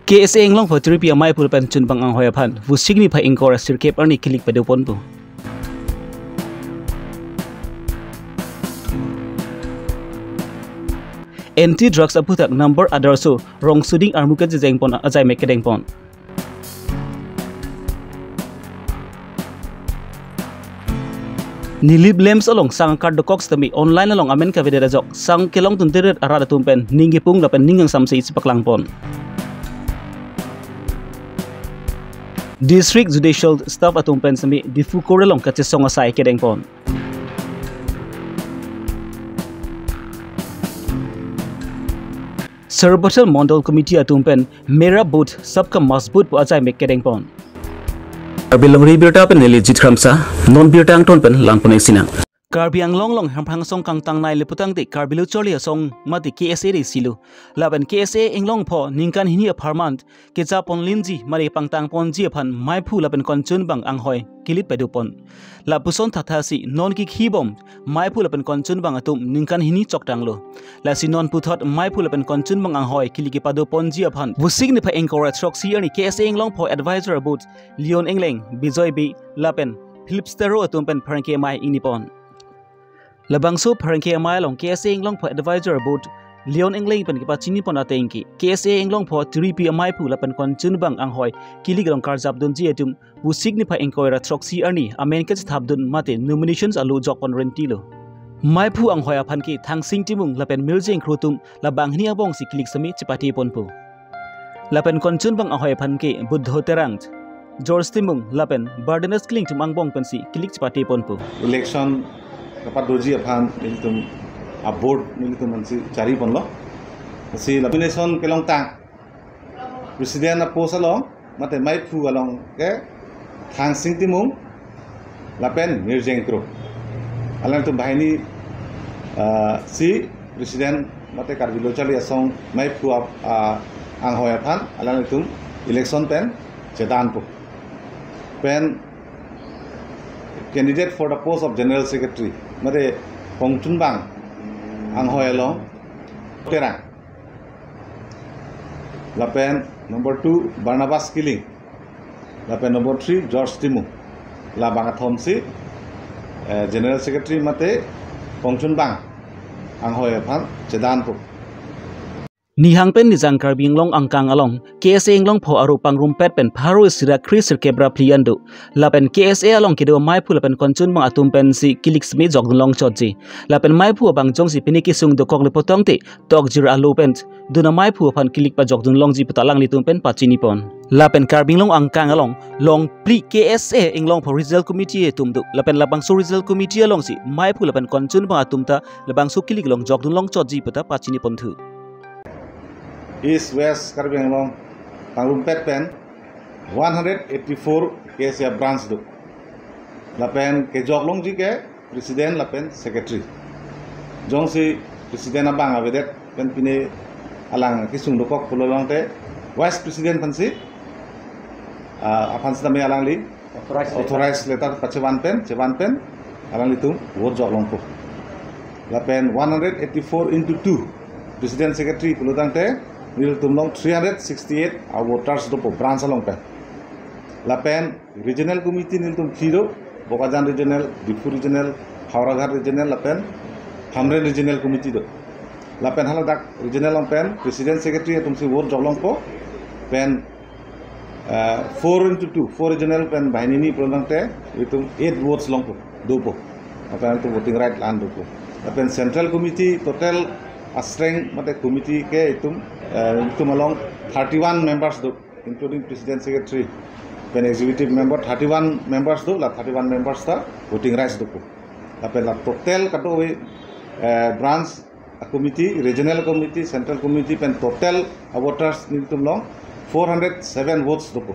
KSA englong po tripi amai pul pen chun bang ang hoya phan vu signi pha ingkora sirkep arni kilik pedo pon po anti drugs aputak number adarso rong suding armuka jeng pon ajai mekedeng pon nilib lems along sang card cox tami online along amen ka vedera jok sang kelong tuntiret arada tumpen ningi pung dapen ningang samsei sipaklang pon District Judicial Staff atong pensami difu korelong katsong asay kedeng pon. Serbatal Mondal Committee atong pen mera boot sabka masbut po ajay mek kedeng pon. Karbi Longri Abirta pen legit kramsa non birta ang ton pen langpon sinang. Karbi ang long hampang song kang tang nai leputang de Karbi Longri song mati KSA de silu laban KSA englong po ningkan hini apartment ke japon linji mari pangtang pon ji phan mai phu laban konchun bang ang hoi kilit pedupon la puson thatasi non ki khibom mai phu laban konchun bang atum ningkan hini choktang lo la si non puthot mai phu laban konchun bang ang hoi kiliki padupon ji phan busing ni pha encourage troxy ani KSA englong po advisor about Leon Engleng Bijoy B lapen Philipstero atum pen pranke mai inipon Labangso parangke amai long KSA englong po advisor about Leon Engleng pen kipa chini pon atengki KSA englong po 3P amai pu lapan konchun bang ang hoi kilig long karjab dun ji atum bu signifa enkoira troxy arni amen ke thabdun mate nominations alu jok pon rentilo mai pu ang hoi aphan ki thangsing timung lapen miljeng khrutum labang hni abong si kilik sami chipati pon pu lapen konchun bang ang hoi aphan ki buddho terang George timung lapen bardenas kling tumang bong pen si kilik chipati pon pu election kapat doji aphan nilitum aboard nilitum mansi cari pon lo si nomination kelong tang presiden apos along mate mai phu along ke thang sing timung lapen mirjeng kro alang tu bahini si presiden mate Karbi Longri asong mai phu ang hoy aphan alang tu election pen chedan pu pen candidate for the post of General Secretary mate Pongchun bang ang hoy along terang lapen number 2 Barnabas Killing lapen number 3 George Timu la bangathom si General Secretary mate Pongchun bang ang hoy aphan chedan pu Nihang pen nijang Karbi englong angkang along KSA englong po aru pangrum pet pen pharu sira kris kebra pliando lapen KSA along kedo mai phu lapen konchun bang atum pen si kilik sme jog long chotji lapen mai phu bang jong si piniki sung do kok le potong te tok jira alu pen duna mai phu phan kilik pa jog dun long ji putalang litum pen pachini pon lapen Karbi englong angkang along long pli KSA englong po result committee tum du lapen labang so result committee along si mai phu lapen konchun bang atum ta labang so kilik long jog dun long chotji pata pachini pon thu East West Karbi Anglong Pangrum Pet Pen 184 KSA branch do lapen ke joglong ji ke presiden lapen secretary jong si presiden abang abedet pen pine alang kisung dokok pulolong te vice president pansi apan sami alang li authorized letter pachewan pen alang litum vote joglong ko lapen 184 into 2 president secretary pulotang te nil tumlong 368 voters do branch along pen lapen regional committee nil tum khiro Bokajan regional Difu regional Hauraghar regional lapen Hamre regional committee do lapen haladak regional long pen president secretary tum si vote jolong po pen 4 into 2 4 regional pen bahini ni prolong te itum 8 votes long po do po lapen tu voting right land do po lapen central committee total strength mate committee ke itum along 31 members do including president secretary pen executive member 31 members do la 31 members ta voting rights do ko lapen la total kato we branch committee regional committee central committee pen total voters itum long 407 votes do ko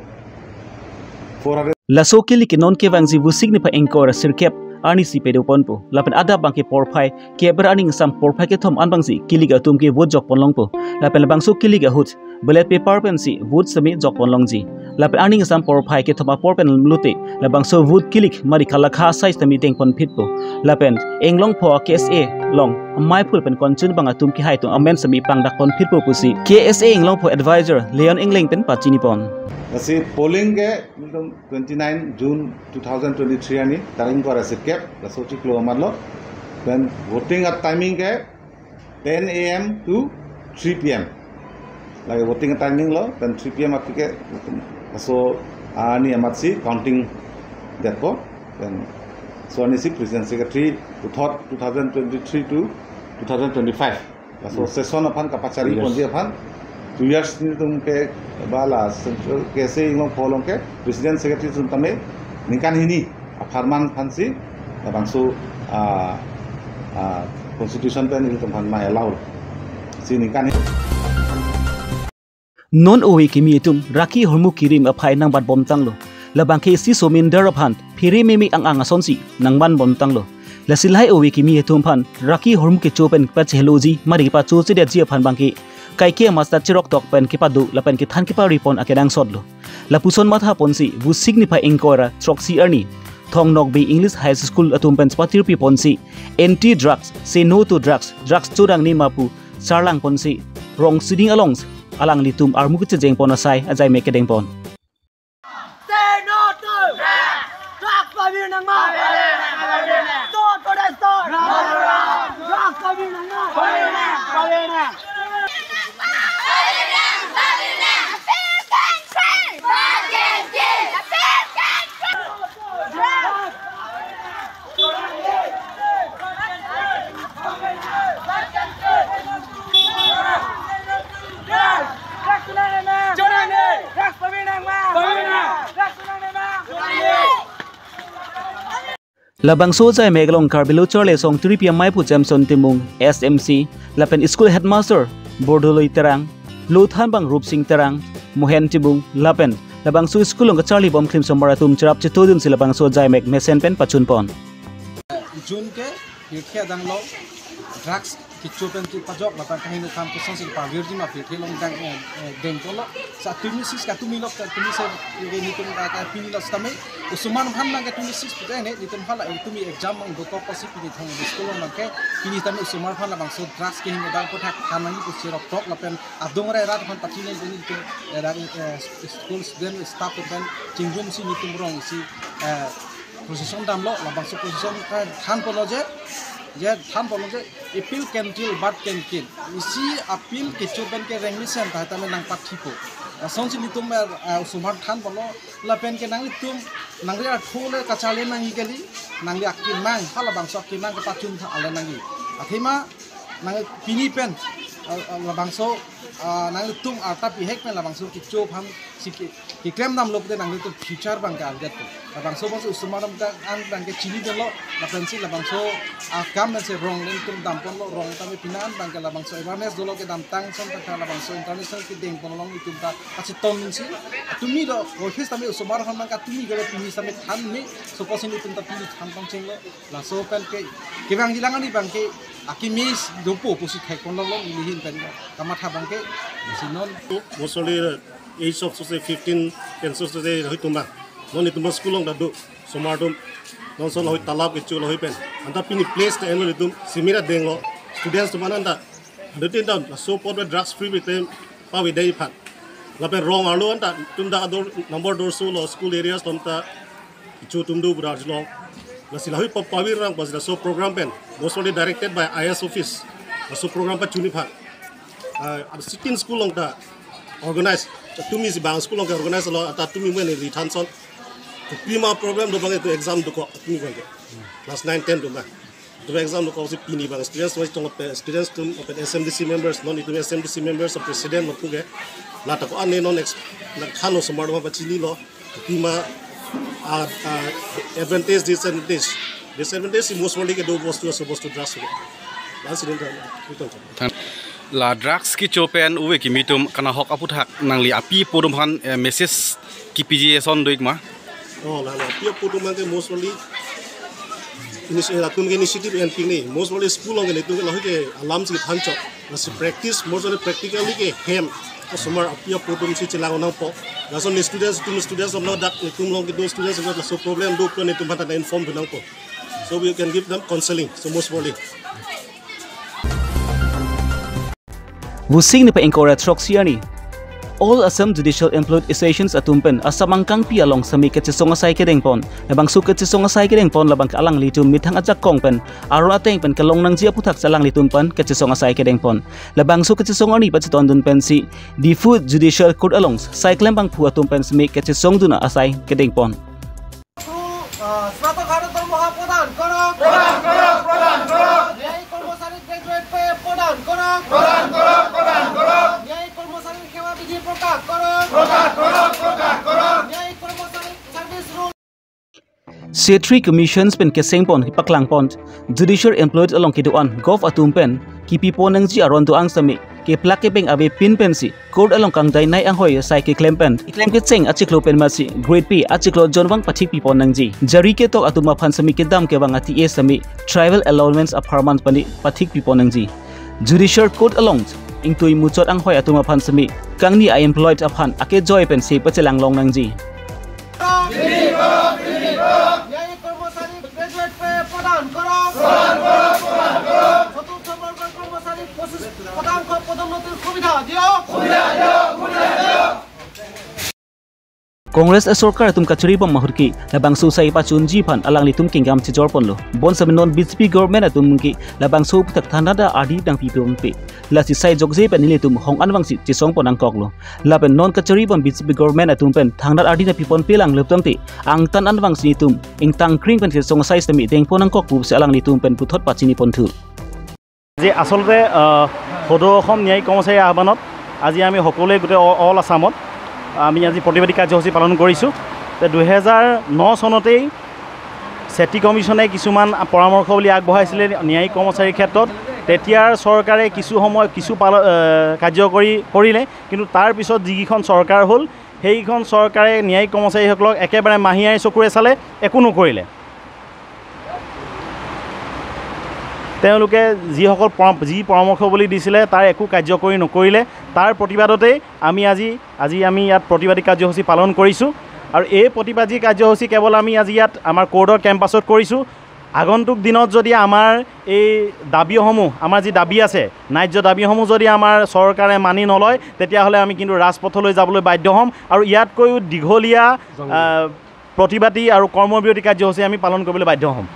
400 la so kilik non ke wangji bu signifa engkor sirkep ani si pedo ponpo lapen ada bangke porphai ke beraning sam porphai ke thom anbangsi kiliga tumke vote jok ponlong po lapen bangso kiliga hut ballot paper pen si vote sami jok ponlong ji lapen aning sam porphai ke thoma porpen lute labangso vote kilik mari khala kha size tami teng pon fit po lapen englong pho KSA long mai phul pen konchun bang atum ki hai tu amen sami pang dak kon phit pu pusi KSA inglong pho advisor Leon Engling pen pachini pon asi polling ke 29 June 2023 ani taring ko ase cap la sochi klo amarlo then voting at timing ke 10 AM to 3 PM lagi voting timing lo dan 3 PM apike so ani amatsi counting depo dan so ani si president secretary to 2023 to 2025 so session apan kapachari ponji apan 2 years ni tum ke bala central kese ingong polong ke president secretary tum tame ningkan hini farman phansi bangso constitution pen il tum phan mai allow si ningkan non owe kimi tum raki hormu kirim aphai nang bat bom tanglo labang ke si somin daraphan phiri mimi ang asonsi nangban bom tanglo lasilhai owe kimi tum phan raki hormu ke chopen pa cheloji mari pa chu chi de ji phan bangki kai ke master chirok tok pen ki padu lapen ki than ki pa ripon akedang sodlo lapuson matha ponsi bu signify inkora troxy erni thong nok be English high school atum pen spatir pi ponsi anti drugs say no to drugs churang ni mapu sarlang ponsi rong siding along alang litum armu ke jeng pon asai ajai me kedeng pon say no to drugs pabir nang ma stop protest drugs pabir nang ma pabir na labang so jai meglong Karbi Longri song 3 PM mai pu Jamson timung SMC lapen school headmaster bordoloi terang lothan bang rup sing terang mohen tibung lapen labang so school ong charlie bom klim somaratum charap chitodum silabang so jai meg mesen pen pachun pon jun ke hirkhia danglo drugs kichopen tu pajok lapan kahinu kam ke sonsil pa virgin ma phir thelong dang deng tolo sa tumisis ka tumilok ka tumise ye nitum ka pinilo stame usuman bhan nang ka tumisis pute ne nitum hala tumi exam mang doko kosi pini thong school mang ke pini tame usuman bhan labang so drugs ke hinga dang pothak kanang ku sirok tok lapen adong re rat bhan pachine ni nitum school student staff ben chingjum si nitum rong si position damlo labang so position ka than poloje je tham bolong je appeal can kill but can kill isi appeal ke choben ke renglisen ta ta nang pathipo songsi litum sumar than bolo la pen ke nang litum nang ria thole ka chale nang igeli nang ria ki mang hala bang sok ki nang ka pachun tha ale nang gi athima nang pini pen la bang so nang litum ata pi hek pen la bang so ki chop ham siki ki krem nam lop de nang litum future bang ka algat la bang so bos sumaram ta an bang ke chini de lo la pen si la bang so kam men se rong len tum dam pon lo rong ta me pinan bang ka la bang so awareness dolo ke dam tang son ta la bang so international ki deng pon long litum ta achi tom min si tumi do office ta me sumar han bang ka tumi gele tumi sa me than me so posin litum ta pili than tong cheng lo la so pen ke bang jilang ani bang ke akimis dopo posi khai kon lo ni hin pen kamatha bang ke sinon mostly age of 15 and so today hitumba non itumba school long dadu somadum non son hoi talab ke chulo hoi pen anta pini place ta eno litum simira denglo students to mananda dutin down so pod drugs free with them pa we dai phat la pen wrong alu anta tumda ador number door so lo school areas tomta chu tumdu braj lo la silahoi pa pawir rang pas so program pen mostly directed by IS office so program pa chuni phat sitin school long ta organize tumi si bang school long organize lo ata tumi men ni than son prima program do bang to exam do ko tumi bang class 9 10 do ba do exam do ko si pini bang students wise tong students tum open SMDC members non itu SMDC members of president lo kuge la ta ko ane non na khano samar ma bachini lo prima advantage disadvantage si mostly ke do bostu supposed to dress accident la drugs ki chopen uwe ki mitum kana hok aputhak nangli api podum han message ki pg son doik ma la api podum man ke mostly initiative and ping ni mostly school long ni tu la ke alam si thancho la si practice mostly practically ke hem sumar api podum si chilang nang po la son students of no dak tum long ke do students of so problem do ni tum hata inform nang po so we can give them counseling so mostly Wusing ni pa encourage Roxiani. All Assam Judicial Employed Associations atumpen asamangkang pi along sami kecesonga sai kedeng pon. Labang su kecesonga sai kedeng pon labang alang litum mitang ajak kong pen. Aro ateng pen kalong nang jia putak salang litum pen kecesonga sai kedeng pon. Labang su kecesonga ni paciton dun pen si di Food Judicial Court alongs sai klembang pu atumpen sami kecesong duna asai kedeng pon. C3 Commissions pen keseng pon hipaklang pon Judicial Employed along kiduan gov atum pen kipi pon nang ji aron tu ang sami ke plake beng abe pin pensi court along kang dai nai ang hoy sai ke claim pen claim ke cheng achiklo pen masi grade p achiklo jonwang pathik pi pon nang ji jari ke tok atuma phan sami ke dam ke bang ati e sami tribal allowance of harman pani pathik pi pon nang ji Judicial Court along ingtui muchot ang hoy atuma phan sami kang ni I employed aphan ake joy pen se pachelang long nang ji Congress Sorkar tum kachuri bom mahurki labang susai pachun jipan alang litum kingam chijor ponlo bon saminon BJP government atum ki labang su putak thanada adi dang pipum pe lasi sai jogje pen litum hong anwang si chisong ponang koklo laben non kachuri bom BJP government atum pen thangnat adi na pipon pelang leptong te ang tan anwang si tum ing tang kring pen chisong sai sami deng ponang kok pu se alang litum pen puthot pachini pontu যে আসলতে সদৌ অসম ন্যায়িক কৰ্মচাৰী আহ্বানত আজি আমি সকলোৱে গোটেই অল আসামত আমি আজি প্ৰতিবাদী কাৰ্যসূচী পালন কৰিছোঁ 2009 চনতেই চেটি কমিশ্যনে কিছুমান পৰামৰ্শ বুলি আগবঢ়াইছিলে ন্যায়িক কৰ্মচাৰীৰ ক্ষেত্ৰত তেতিয়াৰ চৰকাৰে কিছু সময় কিছু কাৰ্যকৰী কৰিলে কিন্তু তাৰ পিছত যিখন চৰকাৰ হ'ল সেইখন চৰকাৰে ন্যায়িক কৰ্মচাৰীসকলক একেবাৰে মাহিয়াৰী চকুৰে চালে একো নকৰিলে তেওঁলোকে যিসকল যি পৰামৰ্শ বুলি দিছিলে তাৰ একো কাৰ্যকৰী নকৰিলে তাৰ প্ৰতিবাদতে আমি আজি আমি ইয়াত প্ৰতিবাদী কাৰ্যসূচী পালন কৰিছোঁ আৰু এই প্ৰতিবাদী কাৰ্যসূচী কেৱল আমি আজি ইয়াত আমাৰ কোৰ্টৰ কেম্পাছত কৰিছোঁ আগন্তুক দিনত যদি আমাৰ এই দাবীসমূহ আমাৰ যি দাবী আছে ন্যায্য দাবীসমূহ যদি আমাৰ চৰকাৰে মানি নলয় তেতিয়াহ'লে আমি কিন্তু ৰাজপথলৈ যাবলৈ বাধ্য হ'ম আৰু ইয়াতকৈও দীঘলীয়া প্ৰতিবাদী আৰু কৰ্মবিৰতি কাৰ্যসূচী আমি পালন কৰিবলৈ বাধ্য হ'ম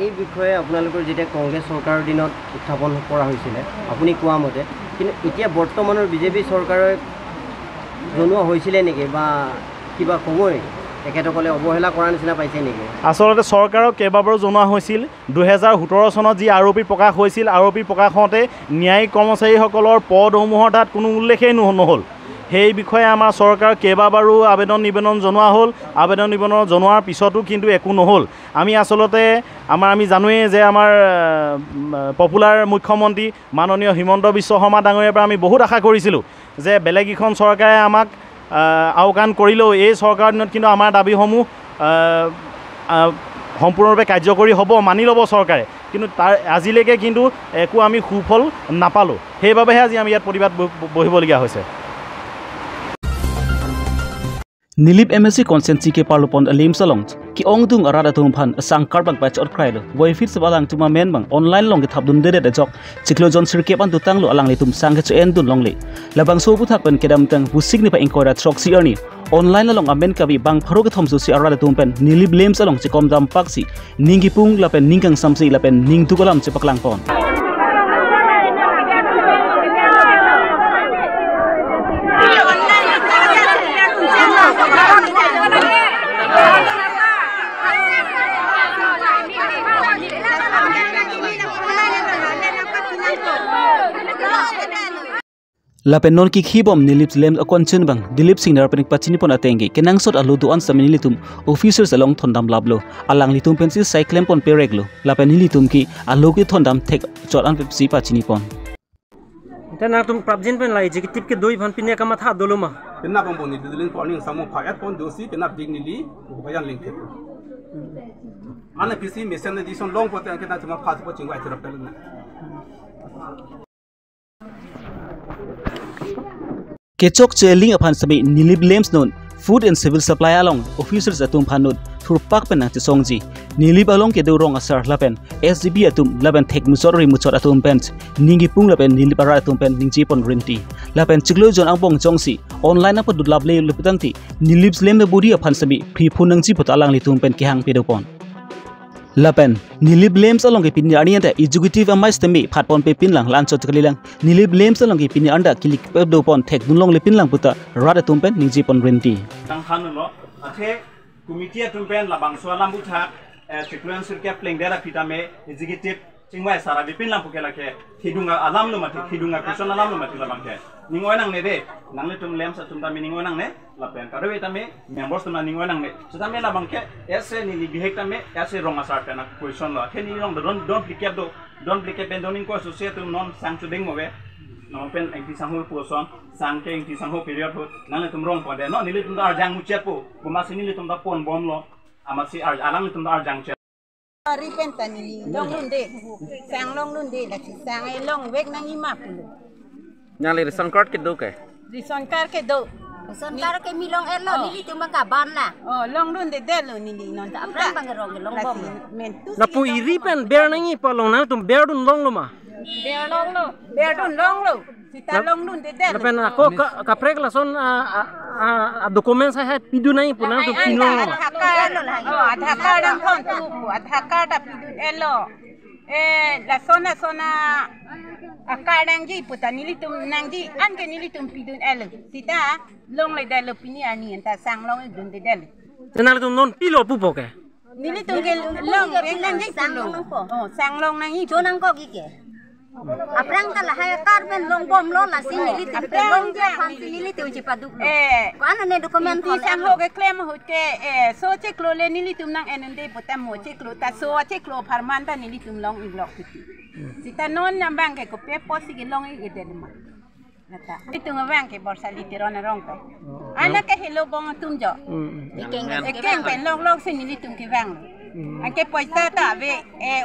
এই বিষয়ে আপোনালোকৰ যেতিয়া কংগ্ৰেছ চৰকাৰৰ দিনত উত্থাপন কৰা হৈছিলে আপুনি কোৱা মতে কিন্তু এতিয়া বৰ্তমানৰ বিজেপি চৰকাৰে জনোৱা হৈছিলে নেকি বা কিবা সময় তেখেতসকলে অৱহেলা কৰাৰ নিচিনা পাইছে নেকি আসলতে চৰকাৰক কেইবাবাৰো জনোৱা হৈছিল 2017 চনত যি আৰোপী প্ৰকাশ হৈছিল আৰোপী প্ৰকাশ হওঁতে ন্যায়িক কৰ্মচাৰীসকলৰ পদসমূহৰ তাত কোনো উল্লেখেই নহ'ল সেই বিষয়ে আমাৰ চৰকাৰ কেইবাবাৰো আবেদন নিবেদন জনোৱা হ'ল আবেদন নিবেদন জনোৱাৰ পিছতো কিন্তু একো নহ'ল আমি আসলতে আমি জানোৱেই যে আমাৰ পপুলাৰ মুখ্যমন্ত্ৰী মাননীয় হিমন্ত বিশ্ব শৰ্মা ডাঙৰীয়াৰ পৰা আমি বহুত আশা কৰিছিলোঁ যে বেলেগ এখন চৰকাৰে আমাক আওকাণ কৰিলেও এই চৰকাৰৰ দিনত কিন্তু আমাৰ দাবীসমূহ সম্পূৰ্ণৰূপে কাৰ্যকৰী হ'ব মানি ল'ব চৰকাৰে কিন্তু তাৰ আজিলৈকে কিন্তু একো আমি সুফল নাপালোঁ সেইবাবেহে আজি আমি ইয়াত প্ৰতিবাদ বহিবলগীয়া হৈছে Nilip MSC consensi ke parlupon alim salong ki ong dung arada tum phan asang karbang patch or krailo boy fit sabalang tuma men bang online long ke thap dun de de jok chiklo jon sirke pan tutang lo alang le tum sang ke chen dun long le labang so buthak pen kedam tang busik ni pa inkora trok si erni online la long amen kabi bang pharo ke thom su si arada tum pen nilip lem salong chikom dam paksi ningi pung la pen ningkang samsi la pen ning tu kolam chepaklang pon Lapen non ki khibom nilip lem akon chen bang dilip singnar penik pachini pon atengi kenang sot alu duan samini litum officers along thondam lablo alang litum pensi cyclem pon pereglo lapen litum ki alu ki thondam thek chot an pepsi pachini pon tena tum prabjin pen lai ji tip ke doi van pinya kama tha doluma penna bang boni dilin porning samu phayat pon dosi penna big nili bayan link the ana pisi mission edition long pote an kena chuma phas po chingwa chirap talna Kechok cheling upon sami nilip lems non food and civil supply along officers atum phanut thurpak pen nang tisongji nili balong ke dorong asar lapen SGB atum lapen thek muchot atum pen ningi pung lapen nili para atum pen ningji pon rinti lapen chiklo jon angbong jongsi online apa dudlable luputangti nilips lem budi aphan sami phi phunangji putalang litum pen kihang pedopon lapen nilib lems along ke pinni anianta executive amais temi phatpon pe pinlang lancho chaklilang nilib lems along ke pinni anda kilik do pon thek dunlong le pinlang puta rada tumpen ningji pon renti tang khan lo athe committee tumpen labang swalam butha sequence ke pling dera pitame executive chingwai sara be pinlang pukela ke hidunga alam lo mati hidunga person alam lo mati labang ke ningoi nang ne de nang le tum lems tum ta ningoi nang ne lapen karawe tame members tum ningoi nang ne sedame labang ke ese ni bihek tame ese ronga sar pena question lo the ni rong don't blicap ben doning ko associate non sang chudeng mobe non pen engti sangho person sang ke engti sangho period ho nang le tum rong pode no ni le tum dar jang muchet po bumasi ni le tum da pon bom lo amasi alang le tum dar jang chet ripen tani long lunde sang long lunde la sang ai long vek nang ima pulu nyale reson card ke do ke reson card ke do reson card ke mi long elo ni tu maka ban la oh long lunde de lo ni non ta apran bang rong long bom men tu na pu ripen ber nangi pa long na tum ber dun long lo ma ber dun long lo sita long lunde de lapen ako ka prek la son a document sa hai pidu nai punang tum pinong lo adha card ang thon tu adha card pidun elo la zona akadang ji puta nilitum nangji an ke nilitum pidun elo sita long le dalo pini ani enta sang long dun de del tenal tum non pilo pupo ke nilitum ke long nangji sang long po oh sang long nangi jonang ko gi ke aprang kala hay karben long bom lo la sin nilitum ke long ja pan nilitum ji padu ko ana ne dokumen ko sang ho ke claim ho ke so che klo le nilitum nang enende puta mo che klo ta so che klo parman ta nilitum long iglok piti sita non nambang ke ko pe posi ke long i de ma nata itu ngawang ke borsa literon rong pe ana ke hello bong tumjo ekeng pen long sin nilitum ke wang angke poisa ta ve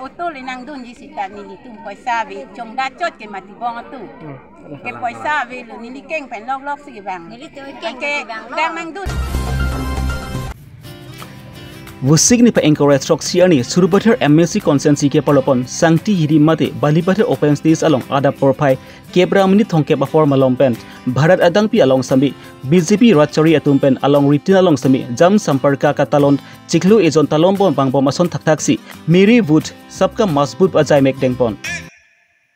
utol nang dun ji sita nilitum poisa ve chongda chot ke mati bong tu ke poisa ve lu nilikeng pen long si ke wang nilitum ke dang nang dun Wusik ni pa encourage rock siani surubathar MSC consensi ke palopon sangti hiri mate balibathar open stage along ada porphai kebra minit thongke ba formal lompen bharat adang pi along sami BJP rachari atumpen along ritin along sami jam samparka ka talon chiklu ejon talom bon bangbo mason thaktaksi meri wood sabka mazbut ajai mek dengpon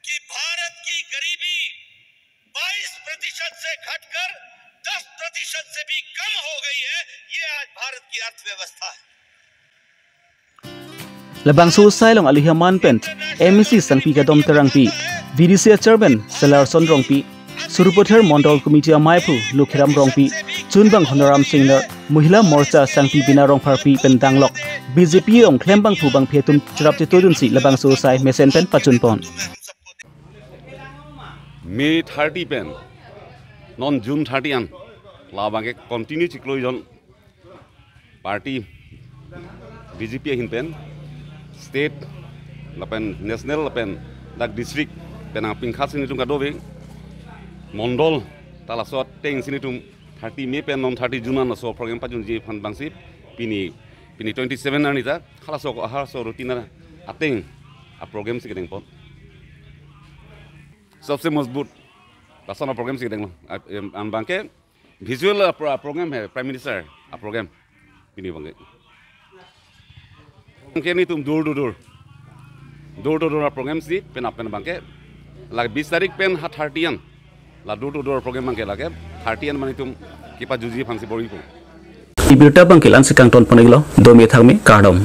कि भारत की गरीबी 22% से घटकर 10% से भी कम हो गई है ये आज भारत की अर्थव्यवस्था है labang so sailong alihaman pent MEC sangpi ka dom terang pi VDC chairman Selar Sondrong pi Surupathar Mondol Committee amaipu Lukhiram rong pi Chunbang Honoram Singner Mohila Morcha sangpi bina rong pharpi pen danglok BJP ong klembang phubang phetum chirap chitodun si labang so sai mesen pen pachun pon May 30 pen non June 30 an labang ke continue chikloijon party BJP hin pen state lapen national lapen dak district penang pingkhat sini tum kadobe mondol talasot teng sini tum 30 May pen non 30 June an so program pajun ji phan bangsip pini 27 ani ta khalaso ko ahar so rutina ateng a program si kedeng pot सबसे मजबूत Larsen programme से देंगे हम बांके visual programme है prime minister आ प्रोग्राम पिनी बंगे के नहीं तुम दूर प्रोग्राम सी पेन आप पेन बांके लाग 20 तारीख पेन हा 30 ला दूर प्रोग्राम बांके लागे 30 माने तुम किपा जुजी फंसी बोरी को Ibirta bangkilan sekang ton poneglo 2 me thang me kardom